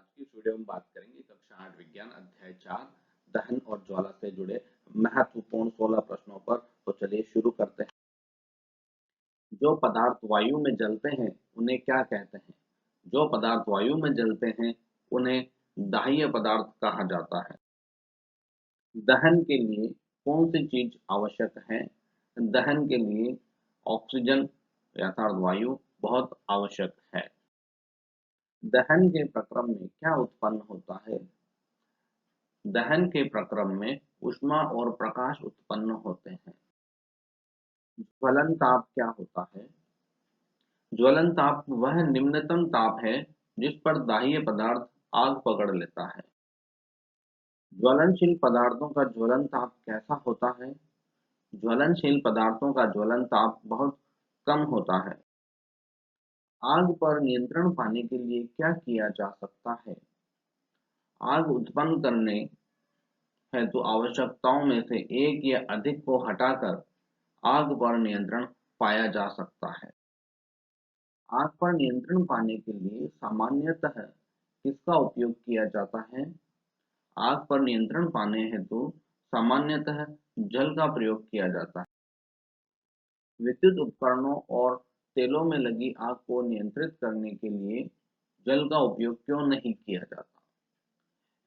आज की इस वीडियो में बात करेंगे कक्षा 8 विज्ञान अध्याय 4 दहन और ज्वाला से जुड़े महत्वपूर्ण 16 प्रश्नों पर। तो चलिए शुरू करते हैं। जो पदार्थ वायु में जलते हैं उन्हें क्या कहते हैं? जो पदार्थ वायु में जलते हैं उन्हें दाह्य पदार्थ कहा जाता है। दहन के लिए कौन सी चीज आवश्यक है? दहन के लिए ऑक्सीजन अर्थात वायु बहुत आवश्यक है। दहन के प्रक्रम में क्या उत्पन्न होता है? दहन के प्रक्रम में ऊष्मा और प्रकाश उत्पन्न होते हैं। ज्वलन ताप क्या होता है? ज्वलन ताप वह निम्नतम ताप है जिस पर दाह्य पदार्थ आग पकड़ लेता है। ज्वलनशील पदार्थों का ज्वलन ताप कैसा होता है? ज्वलनशील पदार्थों का ज्वलन ताप बहुत कम होता है। आग पर नियंत्रण पाने के लिए क्या किया जा सकता है? आग उत्पन्न करने हेतु आवश्यकताओं में से एक या अधिक को हटाकर आग पर नियंत्रण पाया जा सकता है। आग पर नियंत्रण पाने के लिए सामान्यतः किसका उपयोग किया जाता है? आग पर नियंत्रण पाने हेतु सामान्यतः जल का प्रयोग किया जाता है। विद्युत उपकरणों और तेलों में लगी आग को नियंत्रित करने के लिए जल का उपयोग क्यों नहीं किया जाता?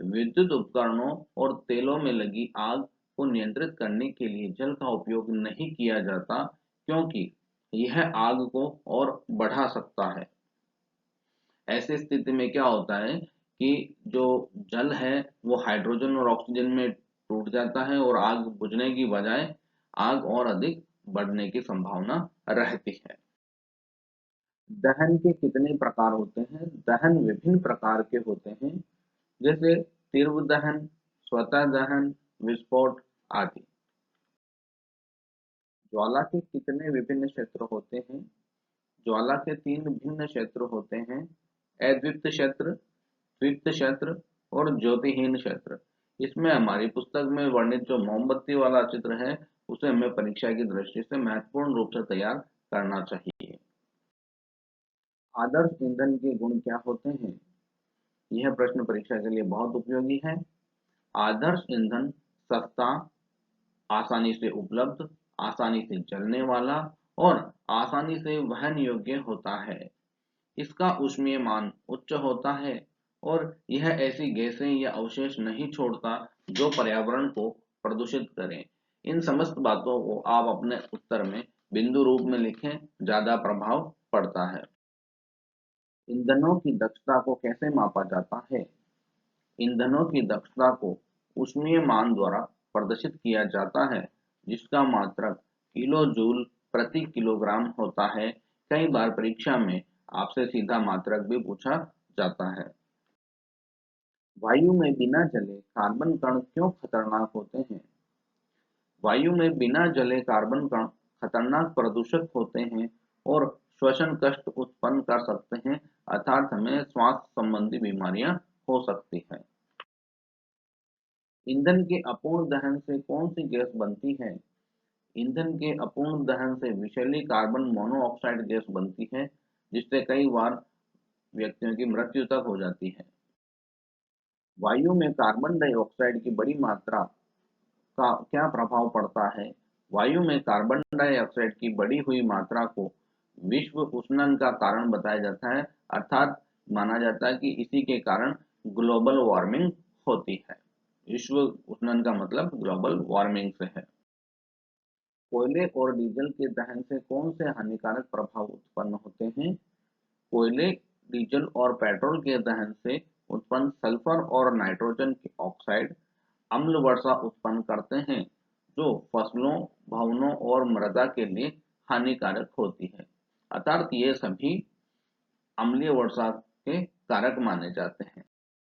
विद्युत उपकरणों और तेलों में लगी आग को नियंत्रित करने के लिए जल का उपयोग नहीं किया जाता क्योंकि यह आग को और बढ़ा सकता है। ऐसी स्थिति में क्या होता है कि जो जल है वो हाइड्रोजन और ऑक्सीजन में टूट जाता है और आग बुझने की बजाय आग और अधिक बढ़ने की संभावना रहती है। दहन के कितने प्रकार होते हैं? दहन विभिन्न प्रकार के होते हैं, जैसे तीव्र दहन, स्वतः दहन, विस्फोट आदि। ज्वाला के कितने विभिन्न क्षेत्र होते हैं? ज्वाला के 3 भिन्न क्षेत्र होते हैं, अद्वितीय क्षेत्र, द्वितीय क्षेत्र और ज्योतिहीन क्षेत्र। इसमें हमारी पुस्तक में वर्णित जो मोमबत्ती वाला चित्र है उसे हमें परीक्षा की दृष्टि से महत्वपूर्ण रूप से तैयार करना चाहिए। आदर्श ईंधन के गुण क्या होते हैं? यह प्रश्न परीक्षा के लिए बहुत उपयोगी है। आदर्श ईंधन सस्ता, आसानी से उपलब्ध, आसानी से जलने वाला और आसानी से वहन योग्य होता है। इसका ऊष्मीय मान उच्च होता है और यह ऐसी गैसें या अवशेष नहीं छोड़ता जो पर्यावरण को प्रदूषित करें। इन समस्त बातों को आप अपने उत्तर में बिंदु रूप में लिखें, ज्यादा प्रभाव पड़ता है। ईंधनों की दक्षता को कैसे मापा जाता है? ईंधनों की दक्षता को ऊष्मीय मान द्वारा प्रदर्शित किया जाता है, जिसका मात्रक किलो जूल प्रति किलोग्राम होता है। कई बार परीक्षा में आपसे सीधा मात्रक भी पूछा जाता है। वायु में बिना जले कार्बन कण क्यों खतरनाक होते हैं? वायु में बिना जले कार्बन कण खतरनाक प्रदूषक होते हैं और श्वसन कष्ट उत्पन्न कर सकते हैं, अर्थात हमें स्वास्थ्य संबंधी बीमारियां हो सकती है। ईंधन के अपूर्ण दहन से कौन सी गैस बनती है? ईंधन के अपूर्ण दहन से विषैली कार्बन मोनोऑक्साइड गैस बनती है, जिससे कई बार व्यक्तियों की मृत्यु तक हो जाती है। वायु में कार्बन डाइऑक्साइड की बड़ी मात्रा का क्या प्रभाव पड़ता है? वायु में कार्बन डाइऑक्साइड की बढ़ी हुई मात्रा को विश्व उष्णन का कारण बताया जाता है, अर्थात माना जाता है कि इसी के कारण ग्लोबल वार्मिंग होती है। विश्व उष्णन का मतलब ग्लोबल वार्मिंग से है। कोयले और डीजल के दहन से कौन से हानिकारक प्रभाव उत्पन्न होते हैं? कोयले, डीजल और पेट्रोल के दहन से उत्पन्न सल्फर और नाइट्रोजन के ऑक्साइड अम्ल वर्षा उत्पन्न करते हैं, जो फसलों, भवनों और मृदा के लिए हानिकारक होती है। अर्थात ये सभी अम्लीय वर्षा के कारक माने जाते हैं।